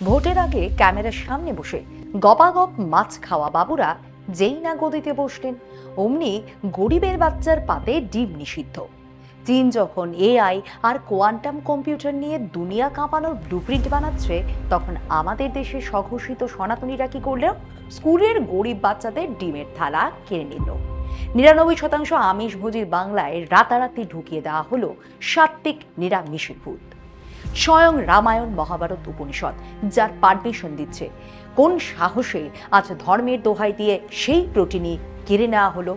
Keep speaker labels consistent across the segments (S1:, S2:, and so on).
S1: ভোটের আগে ক্যামেরার সামনে বসে গপাগপ মাছ খাওয়া বাবুরা যেই না গদিতে বসলেন অমনি গরিবের বাচ্চার পাতে ডিম নিষিদ্ধ। চীন যখন এআই আর কোয়ান্টাম কম্পিউটার নিয়ে দুনিয়া কাঁপানোর ব্লুপ্রিন্ট বানাচ্ছে, তখন আমাদের দেশে স্বঘোষিত সনাতনীরা কি করলেও স্কুলের গরিব বাচ্চাদের ডিমের থালা কেড়ে নিল। ৯৯% আমিষভোজীর বাংলায় রাতারাতি ঢুকিয়ে দেওয়া হলো সাত্ত্বিক নিরামিষের ভূত। স্বয়ং রামায়ণ, মহাভারত, উপনিষদ যার পারমিশন দিচ্ছে, কোন সাহসে আজ ধর্মের দোহাই দিয়ে সেই প্রোটিনই কেড়ে নেওয়া হলো?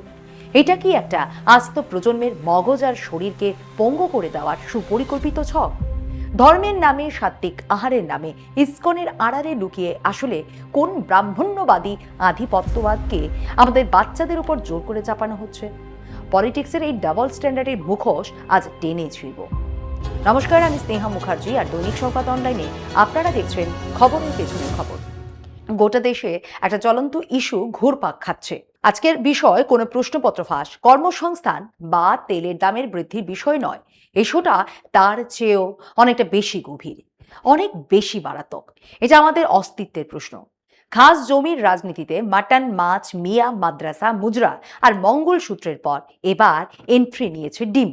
S1: এটা কি একটা আস্ত প্রজন্মের মগজ আর শরীরকে পঙ্গু করে দেওয়ার সুপরিকল্পিত ছক? ধর্মের নামে, সাত্ত্বিক আহারের নামে ইসকনের আড়ালে লুকিয়ে আসলে কোন ব্রাহ্মণ্যবাদী আধিপত্যবাদকে আমাদের বাচ্চাদের উপর জোর করে চাপানো হচ্ছে? পলিটিক্সের এই ডাবল স্ট্যান্ডার্ডের মুখোশ আজ টেনে ছিঁড়ব। নমস্কার, আমি স্নেহা মুখার্জি আর দৈনিক সংবাদ অনলাইনে আপনারা দেখছেন খবরের পেছনের খবর। গোটা দেশে একটা জ্বলন্ত ইস্যু ঘুরপাক খাচ্ছে। আজকের বিষয় কোনো প্রশ্নপত্র ফাঁস, কর্মসংস্থান বা তেলের দামের বৃদ্ধির বিষয় নয়। ইস্যুটা তার চেয়েও অনেকটা বেশি গভীর, অনেক বেশি মারাত্মক। এটা আমাদের অস্তিত্বের প্রশ্ন। খাস জমির রাজনীতিতে মাটন, মাছ, মিয়া, মাদ্রাসা, মুজরা আর মঙ্গলসূত্রের পর এবার এন্ট্রি নিয়েছে ডিম।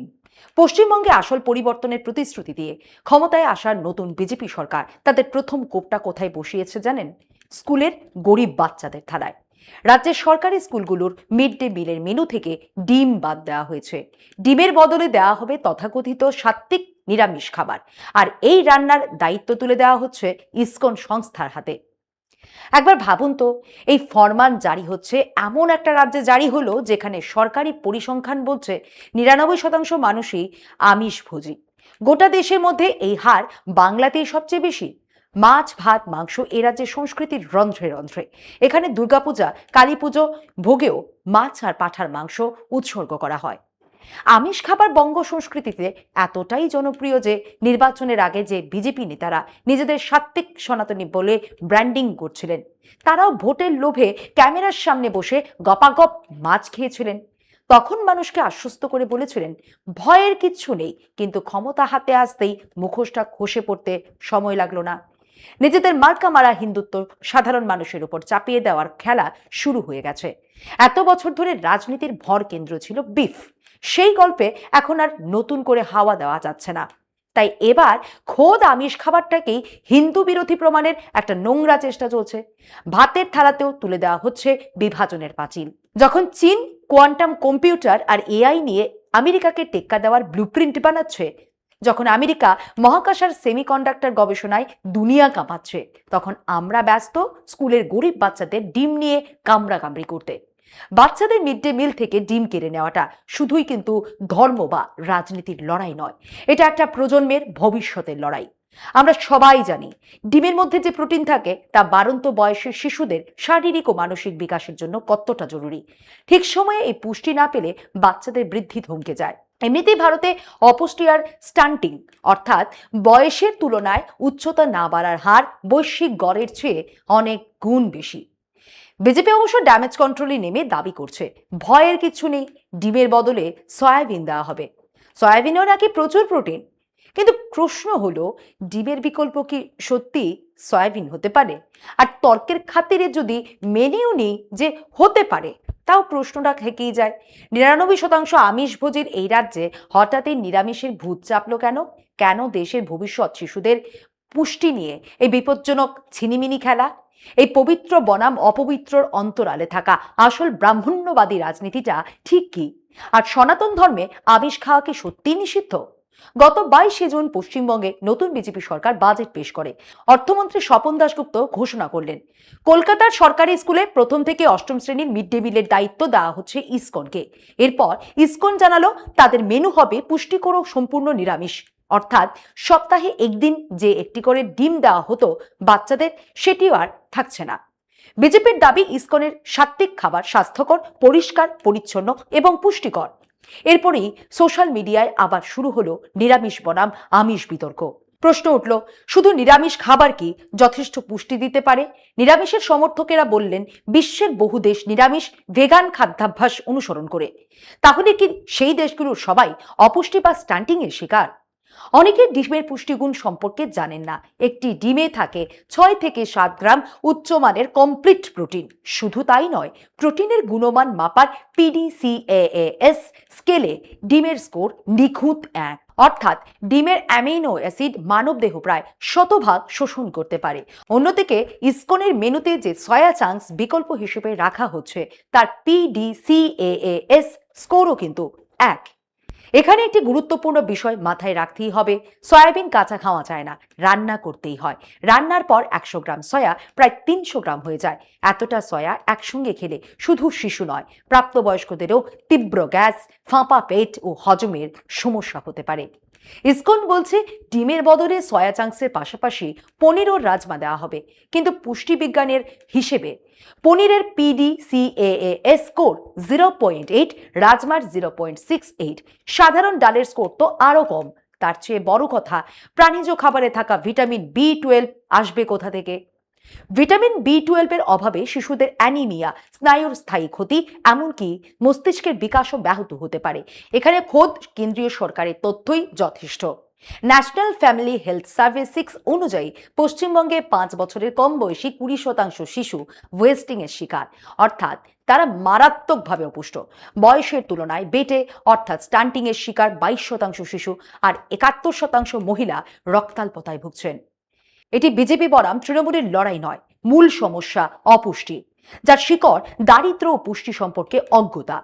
S1: পশ্চিমবঙ্গে আসল পরিবর্তনের প্রতিশ্রুতি দিয়ে ক্ষমতায় আসার নতুন বিজেপি সরকার তাদের প্রথম কোপটা কোথায় বসিয়েছে জানেন? স্কুলের গরিব বাচ্চাদের থালায়। রাজ্যের সরকারি স্কুলগুলোর মিড ডে মিলের মেনু থেকে ডিম বাদ দেওয়া হয়েছে। ডিমের বদলে দেওয়া হবে তথাকথিত সাত্ত্বিক নিরামিষ খাবার, আর এই রান্নার দায়িত্ব তুলে দেওয়া হচ্ছে ইসকন সংস্থার হাতে। একবার ভাবুন তো, এই ফরমান জারি হচ্ছে এমন একটা রাজ্যে জারি হলো যেখানে সরকারি পরিসংখ্যান বলছে ৯৯% মানুষই আমিষভোজী। গোটা দেশের মধ্যে এই হার বাংলাতেই সবচেয়ে বেশি। মাছ, ভাত, মাংস এ রাজ্যের সংস্কৃতির রন্ধ্রে রন্ধ্রে। এখানে দুর্গাপূজা, কালী পুজো ভোগেও মাছ আর পাঁঠার মাংস উৎসর্গ করা হয়। আমিষ খাবার বঙ্গ সংস্কৃতিতে এতটাই জনপ্রিয় যে নির্বাচনের আগে যে বিজেপি নেতারা নিজেদের সাত্ত্বিক সনাতনী বলে ব্র্যান্ডিং করছিলেন, তারাও ভোটের লোভে ক্যামেরার সামনে বসে গপাগপ মাছ খেয়েছিলেন। তখন মানুষকে আশ্বস্ত করে বলেছিলেন ভয়ের কিচ্ছু নেই, কিন্তু ক্ষমতা হাতে আসতেই মুখোশটা খসে পড়তে সময় লাগলো না। নিজেদের মার্কা মারা হিন্দুত্ব সাধারণ মানুষের উপর চাপিয়ে দেওয়ার খেলা শুরু হয়ে গেছে। এত বছর ধরে রাজনীতির ভর কেন্দ্র ছিল বিফ। সেই গল্পে এখন আর নতুন করে হাওয়া দেওয়া যাচ্ছে না। তাই এবার খোদ আমিষ খাবারটাকেই হিন্দু বিরোধী প্রমাণের একটা নোংরা চেষ্টা চলছে। ভাতের থালাতেও তুলে দেওয়া হচ্ছে বিভাজনের পাঁচিল। যখন চীন কোয়ান্টাম কম্পিউটার আর এআই নিয়ে আমেরিকাকে টেক্কা দেওয়ার ব্লুপ্রিন্ট বানাচ্ছে, যখন আমেরিকা মহাকাশ আর সেমিকন্ডাক্টর গবেষণায় দুনিয়া কাঁপাচ্ছে, তখন আমরা ব্যস্ত স্কুলের গরিব বাচ্চাদের ডিম নিয়ে কামড়াকামড়ি করতে। বাচ্চাদের মিড ডে মিল থেকে ডিম কেড়ে নেওয়াটা শুধুই কিন্তু ধর্ম বা রাজনীতির লড়াই নয়, এটা একটা প্রজন্মের ভবিষ্যতের লড়াই। আমরা সবাই জানি ডিমের মধ্যে যে প্রোটিন থাকে তা বাড়ন্ত বয়সের শিশুদের শারীরিক ও মানসিক বিকাশের জন্য কতটা জরুরি। ঠিক সময়ে এই পুষ্টি না পেলে বাচ্চাদের বৃদ্ধি থমকে যায়। এমনিতেই ভারতে অপুষ্টি আর স্টান্টিং অর্থাৎ বয়সের তুলনায় উচ্চতা না বাড়ার হার বৈশ্বিক গড়ের চেয়ে অনেক গুণ বেশি। বিজেপি অবশ্য ড্যামেজ কন্ট্রোলে নেমে দাবি করছে ভয়ের কিছু নেই, ডিমের বদলে সয়াবিন দেওয়া হবে। সয়াবিনেও নাকি প্রচুর প্রোটিন। কিন্তু প্রশ্ন হলো, ডিমের বিকল্প কি সত্যি সয়াবিন হতে পারে? আর তর্কের খাতিরে যদি মেনেও নিই যে হতে পারে, তাও প্রশ্নটা থেকেই যায়। ৯৯% আমিষভোজীর এই রাজ্যে হঠাৎই নিরামিষের ভূত চাপলো কেন? কেন দেশের ভবিষ্যৎ শিশুদের পুষ্টি নিয়ে এই বিপজ্জনক ছিনিমিনি খেলা? এই পবিত্র বনাম অপবিত্রর অন্তরালে থাকা আসল ব্রাহ্মণ্যবাদী রাজনীতিটা ঠিক কি? আর সনাতন ধর্মে আমিষ খাওয়া কি সত্যিই নিষিদ্ধ? গত 22শে জুন পশ্চিমবঙ্গে নতুন বিজেপি সরকার বাজেট পেশ করে। অর্থমন্ত্রী স্বপন দাশগুপ্ত ঘোষণা করলেন কলকাতার সরকারি স্কুলে প্রথম থেকে অষ্টম শ্রেণীর মিড ডে মিলের দায়িত্ব দেওয়া হচ্ছে ইসকনকে। এরপর ইসকন জানালো তাদের মেনু হবে পুষ্টিকর ও সম্পূর্ণ নিরামিষ, অর্থাৎ সপ্তাহে একদিন যে একটি করে ডিম দেওয়া হতো বাচ্চাদের, সেটিও আর থাকছে না। বিজেপির দাবি ইসকনের সাত্ত্বিক খাবার স্বাস্থ্যকর, পরিষ্কার পরিচ্ছন্ন এবং পুষ্টিকর। এরপরেই সোশ্যাল মিডিয়ায় আবার শুরু হলো নিরামিষ বনাম আমিষ বিতর্ক। প্রশ্ন উঠল, শুধু নিরামিষ খাবার কি যথেষ্ট পুষ্টি দিতে পারে? নিরামিষের সমর্থকেরা বললেন বিশ্বের বহু দেশ নিরামিষ ভেগান খাদ্যাভ্যাস অনুসরণ করে। তাহলে কি সেই দেশগুলোর সবাই অপুষ্টি বা স্টান্টিং এর শিকার? অনেকে ডিমের পুষ্টিগুণ সম্পর্কে জানেন না। একটি ডিমে থাকে 6 থেকে 7 গ্রাম উচ্চমানের কমপ্লিট প্রোটিন। শুধু তাই নয়, প্রোটিনের গুণমান মাপার PDCAAS স্কেলে ডিমের স্কোর নিখুঁত 1, অর্থাৎ ডিমের অ্যামিনো অ্যাসিড মানবদেহ প্রায় শতভাগ শোষণ করতে পারে। অন্যদিকে ইসকনের মেনুতে যে সয়া চাংস বিকল্প হিসেবে রাখা হচ্ছে তার PDCAAS স্কোরও কিন্তু 1। এখানে একটি গুরুত্বপূর্ণ বিষয় মাথায় রাখতেই হবে, সয়াবিন কাঁচা খাওয়া যায় না, রান্না করতেই হয়। রান্নার পর 100 গ্রাম সয়া প্রায় 300 গ্রাম হয়ে যায়। এতটা সয়া একসঙ্গে খেলে শুধু শিশু নয়, প্রাপ্তবয়স্কদেরও তীব্র গ্যাস, ফাঁপা পেট ও হজমের সমস্যা হতে পারে। ইসকন বলছে ডিমের বদলে সয়া চাংসের পাশাপাশি পনির ও রাজমা দেওয়া হবে, কিন্তু পুষ্টিবিজ্ঞানের হিসেবে পনিরের PDCAAS স্কোর 0.8, রাজমার 0.68, সাধারণ ডালের স্কোর তো আরও কম। তার চেয়ে বড় কথা, প্রাণীজ খাবারে থাকা ভিটামিন B12 আসবে কোথা থেকে? ভিটামিন B12 এর অভাবে শিশুদের অ্যানিমিয়া, স্নায়ুর স্থায়ী ক্ষতি, এমনকি মস্তিষ্কের বিকাশও ব্যাহত হতে পারে। এখানে খোদ কেন্দ্রীয় সরকারের তথ্যই যথেষ্ট। ন্যাশনাল ফ্যামিলি হেলথ সার্ভে 6 অনুযায়ী পশ্চিমবঙ্গে 5 বছরের কম বয়সী 20% শিশু ওয়েস্টিং এর শিকার, অর্থাৎ তারা মারাত্মকভাবে অপুষ্ট। বয়সের তুলনায় বেটে অর্থাৎ স্টান্টিং এর শিকার 22% শিশু, আর 71% মহিলা রক্তাল্পতায় ভুগছেন। এটি বিজেপি বনাম তৃণমূলের লড়াই নয়, মূল সমস্যা অপুষ্টি, যার শিকড় দারিদ্র্য ও পুষ্টি সম্পর্কে অজ্ঞতা।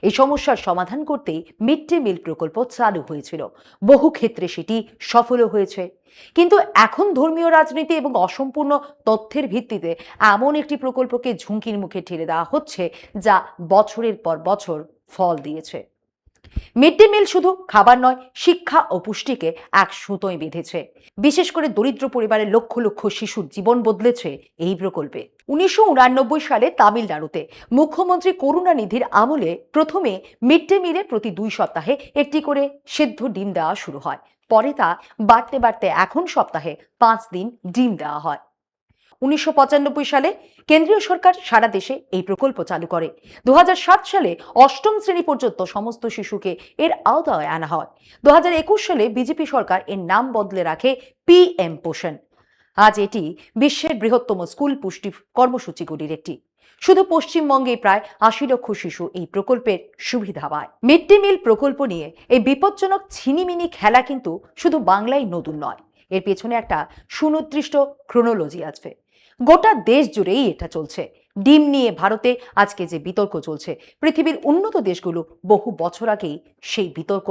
S1: এই সমস্যার সমাধান করতেই মিড ডে মিল প্রকল্প চালু হয়েছিল। বহু ক্ষেত্রে সেটি সফলও হয়েছে, কিন্তু এখন ধর্মীয় রাজনীতি এবং অসম্পূর্ণ তথ্যের ভিত্তিতে এমন একটি প্রকল্পকে ঝুঁকির মুখে ঠেলে দেওয়া হচ্ছে যা বছরের পর বছর ফল দিয়েছে। মিড ডে মিল শুধু খাবার নয়, শিক্ষা ও পুষ্টিকে এক সুতোয় বেঁধেছে। বিশেষ করে দরিদ্র পরিবারের লক্ষ লক্ষ শিশুর জীবন বদলেছে এই প্রকল্পে। 1989 সালে তামিলনাড়ুতে মুখ্যমন্ত্রী করুণানিধির আমলে প্রথমে মিড ডে মিলে প্রতি 2 সপ্তাহে একটি করে সেদ্ধ ডিম দেওয়া শুরু হয়। পরে তা বাড়তে বাড়তে এখন সপ্তাহে 5 দিন ডিম দেওয়া হয়। 1995 সালে কেন্দ্রীয় সরকার সারা দেশে এই প্রকল্প চালু করে। 2007 সালে 8ম শ্রেণী পর্যন্ত সমস্ত শিশুকে এর আওতায় আনা হয়। 2021 সালে বিজেপি সরকার এর নাম বদলে রাখে PM পোষণ। আজ এটি বিশ্বের বৃহত্তম স্কুল পুষ্টি কর্মসূচিগুলির একটি। শুধু পশ্চিমবঙ্গে প্রায় 80 লক্ষ শিশু এই প্রকল্পের সুবিধা পায়। মিড ডে মিল প্রকল্প নিয়ে এই বিপজ্জনক ছিনিমিনি খেলা কিন্তু শুধু বাংলায় নতুন নয়, এর পেছনে একটা সুনির্দিষ্ট ক্রোনোলজি আছে। গোটা দেশ জুড়েই এটা চলছে। ডিম নিয়ে ভারতে আজকে যে বিতর্ক চলছে, পৃথিবীর উন্নত দেশগুলো বহু বছর আগেই সেই বিতর্ক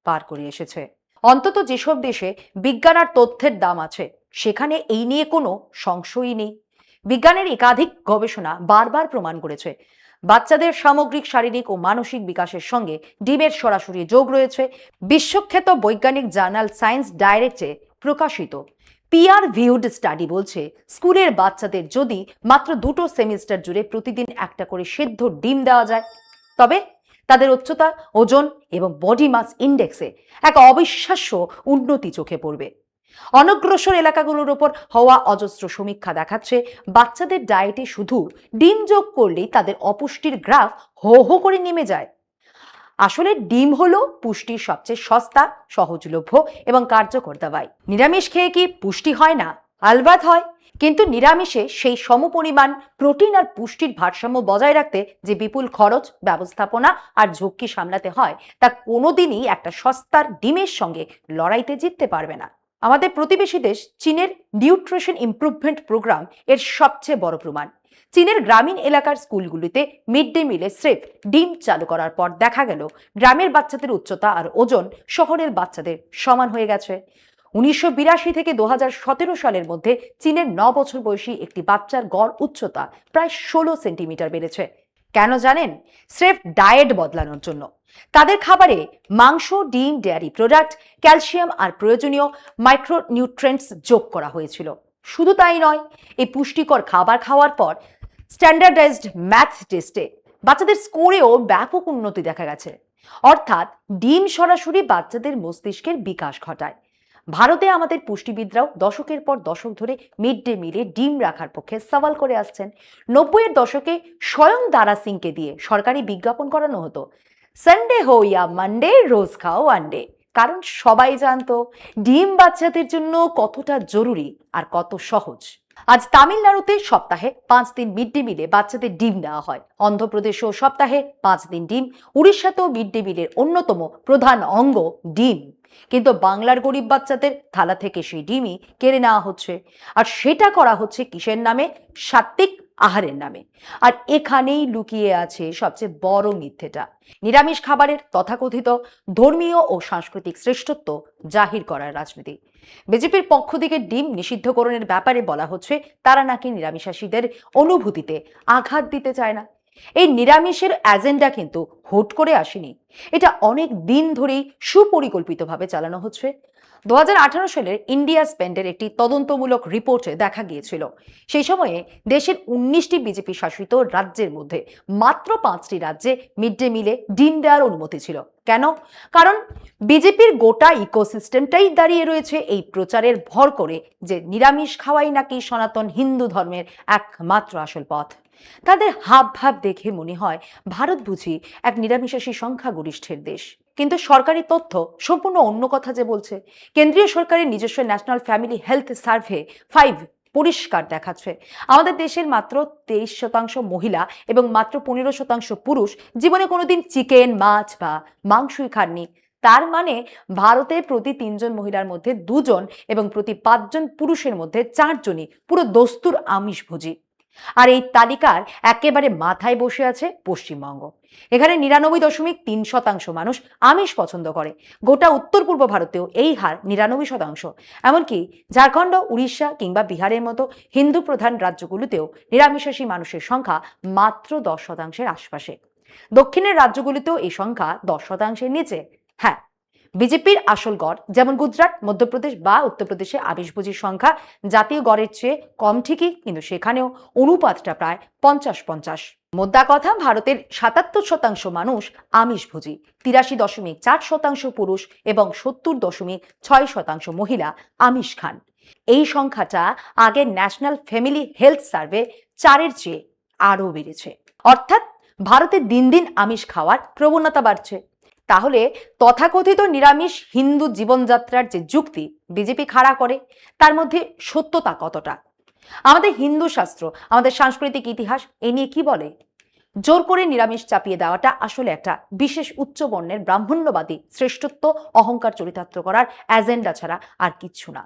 S1: পার করে এসেছে। অন্তত যেসব দেশে বিজ্ঞান আর তথ্যের দাম আছে, সেখানে এই নিয়ে কোনো সংশয়ই নেই। বিজ্ঞানের একাধিক গবেষণা বারবার প্রমাণ করেছে বাচ্চাদের সামগ্রিক শারীরিক ও মানসিক বিকাশের সঙ্গে ডিমের সরাসরি যোগ রয়েছে। বিশ্বখ্যাত বৈজ্ঞানিক জার্নাল সায়েন্স ডাইরেক্টে প্রকাশিত পিয়ার ভিউড স্টাডি বলছে, স্কুলের বাচ্চাদের যদি মাত্র 2টো সেমিস্টার জুড়ে প্রতিদিন একটা করে সেদ্ধ ডিম দেওয়া যায়, তবে তাদের উচ্চতা, ওজন এবং বডি মাস ইন্ডেক্সে এক অবিশ্বাস্য উন্নতি চোখে পড়বে। অনগ্রসর এলাকাগুলোর উপর হওয়া অজস্র সমীক্ষা দেখাচ্ছে বাচ্চাদের ডায়েটে শুধু ডিম যোগ করলেই তাদের অপুষ্টির গ্রাফ হো হো করে নেমে যায়। আসলে ডিম হলো পুষ্টির সবচেয়ে সস্তা, সহজলভ্য এবং কার্যকর দাওয়াই। নিরামিষ খেয়ে কি পুষ্টি হয় না? আলবাত হয়, কিন্তু নিরামিষে সেই সমপরিমাণ প্রোটিন আর পুষ্টির ভারসাম্য বজায় রাখতে যে বিপুল খরচ, ব্যবস্থাপনা আর ঝুঁকি সামলাতে হয়, তা কোনোদিনই একটা সস্তার ডিমের সঙ্গে লড়াইতে জিততে পারবে না। আমাদের প্রতিবেশী দেশ চীনের নিউট্রিশন ইমপ্রুভমেন্ট প্রোগ্রাম এর সবচেয়ে বড় প্রমাণ। চীনের গ্রামীণ এলাকার স্কুলগুলিতে মিড ডে মিলে স্রেফ ডিম চালু করার পর দেখা গেল গ্রামের বাচ্চাদের উচ্চতা আর ওজন শহরের বাচ্চাদের সমান হয়ে গেছে। 1982 থেকে 2017 সালের মধ্যে চীনের 9 বছর বয়সী একটি বাচ্চার গড় উচ্চতা প্রায় 16 সেন্টিমিটার বেড়েছে। কেন জানেন? স্রেফ ডায়েট বদলানোর জন্য। তাদের খাবারে মাংস, ডিম, ডেয়ারি প্রোডাক্ট, ক্যালসিয়াম আর প্রয়োজনীয় মাইক্রোনিউট্রিয়েন্টস যোগ করা হয়েছিল। শুধু তাই নয়, এই পুষ্টিকর খাবার খাওয়ার পর স্ট্যান্ডার্ডাইজড ম্যাথ টেস্টে বাচ্চাদের স্কোরেও ব্যাপক উন্নতি দেখা গেছে। অর্থাৎ ডিম সরাসরি বাচ্চাদের মস্তিষ্কের বিকাশ ঘটায়। ভারতে আমাদের পুষ্টিবিদরাও দশকের পর দশক ধরে মিড ডে মিলে ডিম রাখার পক্ষে সওয়াল করে আসছেন। 90-এর দশকে স্বয়ং দারা সিংকে দিয়ে সরকারি বিজ্ঞাপন করানো হতো, সানডে হো ইয়া মানডে, রোজ খাও ওয়ান ডে। কারণ সবাই জানতো ডিম বাচ্চাদের জন্য কতটা জরুরি আর কত সহজ। আজ তামিলনাড়ুতে সপ্তাহে 5 দিন মিড ডে মিলে বাচ্চাদের ডিম দেওয়া হয়। অন্ধ্রপ্রদেশেও সপ্তাহে 5 দিন ডিম। উড়িষ্যাতেও মিড ডে মিলের অন্যতম প্রধান অঙ্গ ডিম। কিন্তু বাংলার গরিব বাচ্চাদের থালা থেকে সেই ডিমই কেড়ে নেওয়া হচ্ছে। আর সেটা করা হচ্ছে কিসের নামে? সাত্ত্বিক আহারের নামে। আর এখানেই লুকিয়ে আছে সবচেয়ে বড় মিথ্যেটা। নিরামিষ খাবারের তথাকথিত ধর্মীয় ও সাংস্কৃতিক শ্রেষ্ঠত্ব জাহির করার রাজনীতি। বিজেপির পক্ষ থেকে ডিম নিষিদ্ধকরণের ব্যাপারে বলা হচ্ছে তারা নাকি নিরামিষাশীদের অনুভূতিতে আঘাত দিতে চায় না। এই নিরামিষের এজেন্ডা কিন্তু হুট করে আসেনি। এটা অনেক দিন ধরেই সুপরিকল্পিতভাবে চালানো হচ্ছে। 2018 সালের ইন্ডিয়া স্পেন্ডের একটি তদন্তমূলক রিপোর্টে দেখা গিয়েছিল সেই সময়ে দেশের 19টি বিজেপি শাসিত রাজ্যের মধ্যে মাত্র 5টি রাজ্যে মিড ডে মিলে ডিম দেওয়ার অনুমতি ছিল। কেন? কারণ বিজেপির গোটা ইকোসিস্টেমটাই দাঁড়িয়ে রয়েছে এই প্রচারের ভর করে যে নিরামিষ খাওয়াই নাকি সনাতন হিন্দু ধর্মের একমাত্র আসল পথ। তাদের হাব ভাব দেখে মনে হয় ভারত বুঝি এক নিরামিষাশী সংখ্যাগরিষ্ঠের দেশ। কিন্তু সরকারি তথ্য সম্পূর্ণ অন্য কথা যে বলছে। কেন্দ্রীয় সরকারের নিজস্ব ন্যাশনাল ফ্যামিলি হেলথ সার্ভে 5 পরিষ্কার দেখাচ্ছে আমাদের দেশের মাত্র 23% মহিলা এবং মাত্র 15% পুরুষ জীবনে কোনোদিন চিকেন, মাছ বা মাংসই খাননি। তার মানে ভারতে প্রতি 3 জন মহিলার মধ্যে 2 জন এবং প্রতি 5 জন পুরুষের মধ্যে 4 জনই পুরো দস্তুর আমিষভোজী। আর এই তালিকার একেবারে মাথায় বসে আছে পশ্চিমবঙ্গ। এখানে 99.3% মানুষ আমিষ পছন্দ করে। গোটা উত্তর পূর্ব ভারতেও এই হার 99%। এমনকি ঝাড়খণ্ড, উড়িষ্যা কিংবা বিহারের মতো হিন্দু প্রধান রাজ্যগুলোতেও নিরামিষাশী মানুষের সংখ্যা মাত্র 10%-এর আশপাশে। দক্ষিণের রাজ্যগুলিতেও এই সংখ্যা 10%-এর নিচে। হ্যাঁ, বিজেপির আসল গড় যেমন গুজরাট, মধ্যপ্রদেশ বা উত্তরপ্রদেশে আমিষভোজীর সংখ্যা জাতীয় গড়ের চেয়ে কম ঠিকই, কিন্তু সেখানেও অনুপাতটা প্রায় 50-50। মোদ্দা কথা, ভারতের 77% মানুষ আমিষভোজী, 83.4% পুরুষ এবং 70.6% মহিলা আমিষ খান। এই সংখ্যাটা আগের ন্যাশনাল ফ্যামিলি হেলথ সার্ভে 4-এর চেয়ে আরও বেড়েছে। অর্থাৎ ভারতে দিন দিন আমিষ খাওয়ার প্রবণতা বাড়ছে। তাহলে তথাকথিত নিরামিষ হিন্দু জীবনযাত্রার যে যুক্তি বিজেপি খাড়া করে তার মধ্যে সত্যতা কতটা? আমাদের হিন্দু শাস্ত্র, আমাদের সাংস্কৃতিক ইতিহাস এ নিয়ে কি বলে? জোর করে নিরামিষ চাপিয়ে দেওয়াটা আসলে একটা বিশেষ উচ্চ বর্ণের ব্রাহ্মণ্যবাদী শ্রেষ্ঠত্ব অহংকার চরিতার্থ করার এজেন্ডা ছাড়া আর কিচ্ছু না।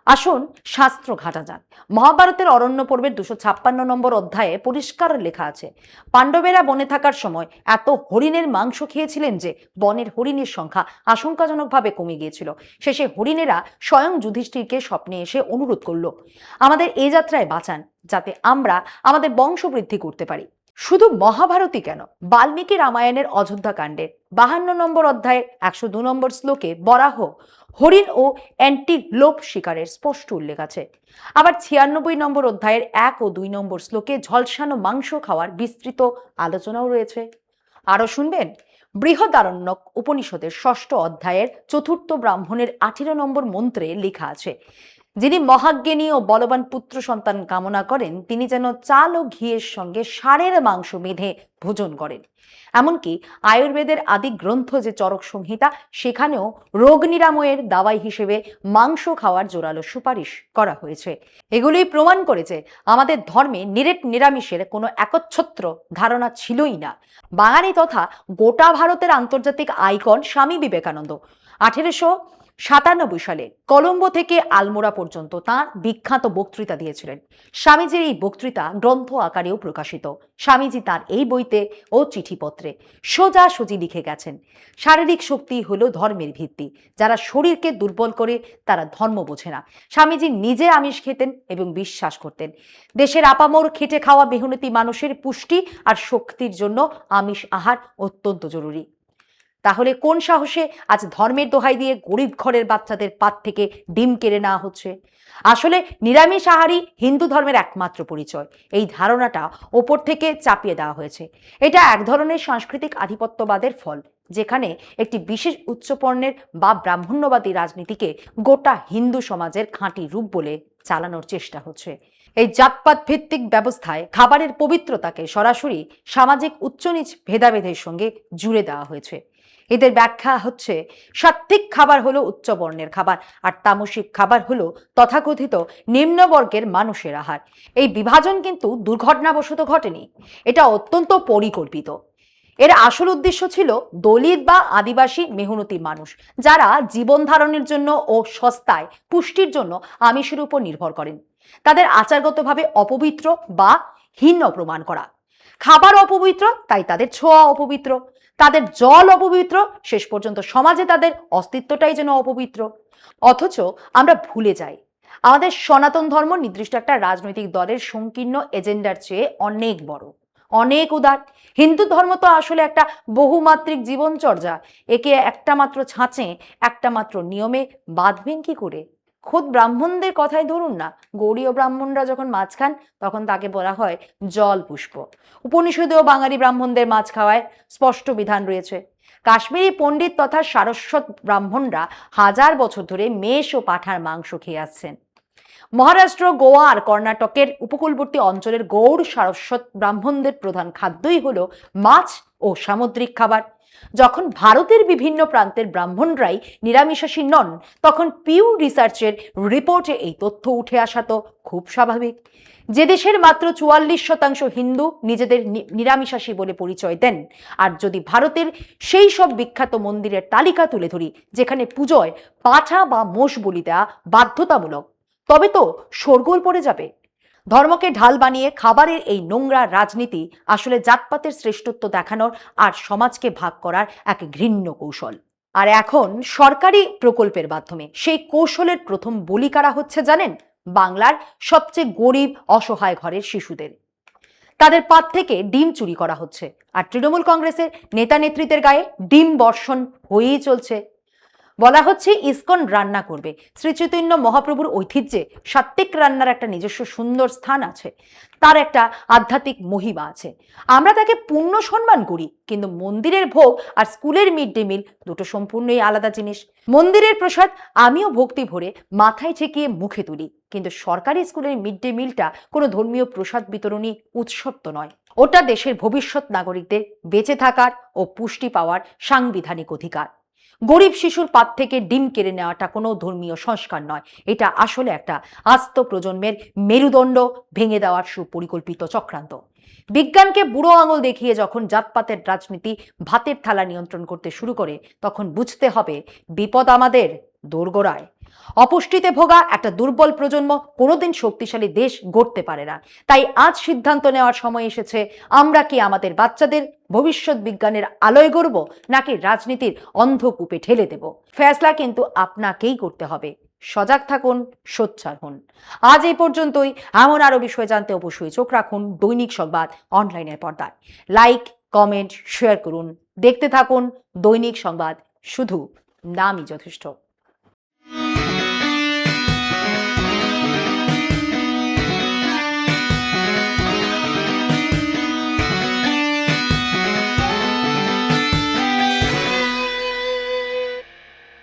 S1: আসুন শাস্ত্র ঘাটা যাক। মহাভারতের অরণ্য পর্বের 256 নম্বর অধ্যায়ে পরিষ্কার লেখা আছে, পাণ্ডবেরা বনে থাকার সময় এত হরিণের মাংস খেয়েছিলেন যে বনের হরিণের সংখ্যা আশঙ্কাজনকভাবে কমে গিয়েছিল। শেষে হরিণেরা স্বয়ং যুধিষ্ঠিরকে স্বপ্নে এসে অনুরোধ করলো, আমাদের এই যাত্রায় বাঁচান যাতে আমরা আমাদের বংশবৃদ্ধি করতে পারি। শুধু মহাভারতই কেন, বাল্মীকি রামায়ণের অযোধ্যা কাণ্ডের 52 নম্বর অধ্যায়ের 102 নম্বর শ্লোকে বরাহ হরিণ ও অ্যান্টিলোপ শিকারের স্পষ্ট উল্লেখ আছে। আবার 96 নম্বর অধ্যায়ের 1 ও 2 নম্বর শ্লোকে ঝলসানো মাংস খাওয়ার বিস্তৃত আলোচনাও রয়েছে। আরো শুনবেন, বৃহদারণ্যক উপনিষদের 6ষ্ঠ অধ্যায়ের 4র্থ ব্রাহ্মণের 18 নম্বর মন্ত্রে লেখা আছে, যিনি মহাজ্ঞানী ও বলবান পুত্র সন্তান কামনা করেন তিনি যেন চাল ও ঘিয়ের সঙ্গে ষাঁড়ের মাংস বেঁধে ভোজন করেন। এমনকি আয়ুর্বেদের আদি গ্রন্থ যে চরক সংহিতা, সেখানেও রোগ নিরাময়ের দাওয়াই হিসেবে মাংস খাওয়ার জোরালো সুপারিশ করা হয়েছে। এগুলোই প্রমাণ করেছে আমাদের ধর্মে নিরেট নিরামিষের কোনো একচ্ছত্র ধারণা ছিলই না। বাঙালি তথা গোটা ভারতের আন্তর্জাতিক আইকন স্বামী বিবেকানন্দ 1897 সালে কলম্বো থেকে আলমোড়া পর্যন্ত তাঁর বিখ্যাত বক্তৃতা দিয়েছিলেন। স্বামীজির এই বক্তৃতা গ্রন্থ আকারেও প্রকাশিত। স্বামীজি তার এই বইতে ও চিঠিপত্রে সোজাসুজি লিখে গেছেন, শারীরিক শক্তি হলো ধর্মের ভিত্তি, যারা শরীরকে দুর্বল করে তারা ধর্ম বোঝে না। স্বামীজি নিজে আমিষ খেতেন এবং বিশ্বাস করতেন দেশের আপামর খেটে খাওয়া মেহনতি মানুষের পুষ্টি আর শক্তির জন্য আমিষ আহার অত্যন্ত জরুরি। তাহলে কোন সাহসে আজ ধর্মের দোহাই দিয়ে গরিব ঘরের বাচ্চাদের পাত থেকে ডিম কেড়ে নেওয়া হচ্ছে? আসলে নিরামিষ আহারই হিন্দু ধর্মের একমাত্র পরিচয়, এই ধারণাটা ওপর থেকে চাপিয়ে দেওয়া হয়েছে। এটা এক ধরনের সাংস্কৃতিক আধিপত্যবাদের ফল, যেখানে একটি বিশেষ উচ্চবর্ণের বা ব্রাহ্মণ্যবাদী রাজনীতিকে গোটা হিন্দু সমাজের খাঁটি রূপ বলে চালানোর চেষ্টা হচ্ছে। এই জাতপাত ভিত্তিক ব্যবস্থায় খাবারের পবিত্রতাকে সরাসরি সামাজিক উচ্চ নিচ ভেদাভেদের সঙ্গে জুড়ে দেওয়া হয়েছে। এদের ব্যাখ্যা হচ্ছে, সাত্ত্বিক খাবার হলো উচ্চ বর্ণের খাবার, আর তামসিক খাবার হলো তথাকথিত নিম্নবর্গের মানুষের আহার। এই বিভাজন কিন্তু দুর্ঘটনাবশত ঘটেনি, এটা অত্যন্ত পরিকল্পিত। এর আসল উদ্দেশ্য ছিল দলিত বা আদিবাসী মেহনতি মানুষ, যারা জীবন ধারণের জন্য ও সস্তায় পুষ্টির জন্য আমিষের উপর নির্ভর করেন, তাদের আচারগতভাবে অপবিত্র বা হীন প্রমাণ করা। খাবার অপবিত্র, তাই তাদের ছোঁয়া অপবিত্র, তাদের জল অপবিত্র, শেষ পর্যন্ত সমাজে তাদের অস্তিত্বটাই যেন অপবিত্র। অথচ আমরা ভুলে যাই, আমাদের সনাতন ধর্ম নির্দিষ্ট একটা রাজনৈতিক দলের সংকীর্ণ এজেন্ডার চেয়ে অনেক বড়, অনেক উদার। হিন্দু ধর্ম তো আসলে একটা বহুমাত্রিক জীবনচর্যা। একে একটা মাত্র ছাঁচে, একটা মাত্র নিয়মে বাঁধবেন কি করে? খোদ ব্রাহ্মণদের কথাই ধরুন না, গৌড়ীয় ব্রাহ্মণরা যখন মাছ খান তখন তাকে বলা হয় জল পুষ্প। উপনিষদেও বাঙালি ব্রাহ্মণদের মাছ খাওয়ায় স্পষ্ট বিধান রয়েছে। কাশ্মীরি পণ্ডিত তথা সারস্বত ব্রাহ্মণরা হাজার বছর ধরে মেষ ও পাঁঠার মাংস খেয়ে আসছেন। মহারাষ্ট্র, গোয়া আর কর্ণাটকের উপকূলবর্তী অঞ্চলের গৌড় সারস্বত ব্রাহ্মণদের প্রধান খাদ্যই হলো মাছ ও সামুদ্রিক খাবার। যখন ভারতের বিভিন্ন প্রান্তের ব্রাহ্মণরাই নিরামিষাশী নন, তখন পিউ রিসার্চের রিপোর্টে এই তথ্য উঠে আসা তো খুব স্বাভাবিক। যে দেশের মাত্র 44% হিন্দু নিজেদের নিরামিষাশী বলে পরিচয় দেন, আর যদি ভারতের সেই সব বিখ্যাত মন্দিরের তালিকা তুলে ধরি যেখানে পুজোয় পাঁঠা বা মোষ বলি দেওয়া বাধ্যতামূলক, তবে তো শোরগোল পড়ে যাবে। ধর্মকে ঢাল বানিয়ে খাবারের এই নোংরা রাজনীতি আসলে জাতপাতের শ্রেষ্ঠত্ব দেখানোর আর সমাজকে ভাগ করার এক ঘৃণ্য কৌশল। আর এখন সরকারি প্রকল্পের মাধ্যমে সেই কৌশলের প্রথম বলি কারা হচ্ছে জানেন? বাংলার সবচেয়ে গরিব অসহায় ঘরের শিশুদের। তাদের পাত থেকে ডিম চুরি করা হচ্ছে, আর তৃণমূল কংগ্রেসের নেতা নেত্রীদের গায়ে ডিম বর্ষণ হয়েই চলছে। বলা হচ্ছে ইসকন রান্না করবে। শ্রী চৈতন্য মহাপ্রভুর ঐতিহ্যে সাত্ত্বিক রান্নার একটা নিজস্ব সুন্দর স্থান আছে, তার একটা আধ্যাত্মিক মহিমা আছে। আমরা তাকে পূর্ণ সম্মান করি, কিন্তু মন্দিরের ভোগ আর স্কুলের মিড ডে মিল দুটো সম্পূর্ণই আলাদা জিনিস। মন্দিরের প্রসাদ আমিও ভক্তি ভরে মাথায় ঠেকিয়ে মুখে তুলি, কিন্তু সরকারি স্কুলের মিড ডে মিলটা কোনো ধর্মীয় প্রসাদ বিতরণী উৎসব তো নয়। ওটা দেশের ভবিষ্যৎ নাগরিকদের বেঁচে থাকার ও পুষ্টি পাওয়ার সাংবিধানিক অধিকার। গরিব শিশুর পাত থেকে ডিম কেড়ে নেওয়াটা কোনো ধর্মীয় সংস্কার নয়, এটা আসলে একটা আস্ত প্রজন্মের মেরুদণ্ড ভেঙে দেওয়ার সুপরিকল্পিত চক্রান্ত। বিজ্ঞানকে বুড়ো আঙুল দেখিয়ে যখন জাতপাতের রাজনীতি ভাতের থালা নিয়ন্ত্রণ করতে শুরু করে, তখন বুঝতে হবে বিপদ আমাদের দোরগোড়ায়। অপুষ্টিতে ভোগা একটা দুর্বল প্রজন্ম কোনোদিন শক্তিশালী দেশ গড়তে পারে না। তাই আজ সিদ্ধান্ত নেওয়ার সময় এসেছে, আমরা কি আমাদের বাচ্চাদের ভবিষ্যৎ বিজ্ঞানের আলোয় গড়ব, নাকি রাজনীতির অন্ধকূপে ঠেলে দেব? ফেসলা কিন্তু আপনাকেই করতে হবে। সজাগ থাকুন, সোচ্চার হন। আজ এই পর্যন্তই। এমন আরো বিষয় জানতে অবশ্যই চোখ রাখুন দৈনিক সংবাদ অনলাইনের পর্দায়। লাইক, কমেন্ট, শেয়ার করুন। দেখতে থাকুন দৈনিক সংবাদ, শুধু নামই যথেষ্ট।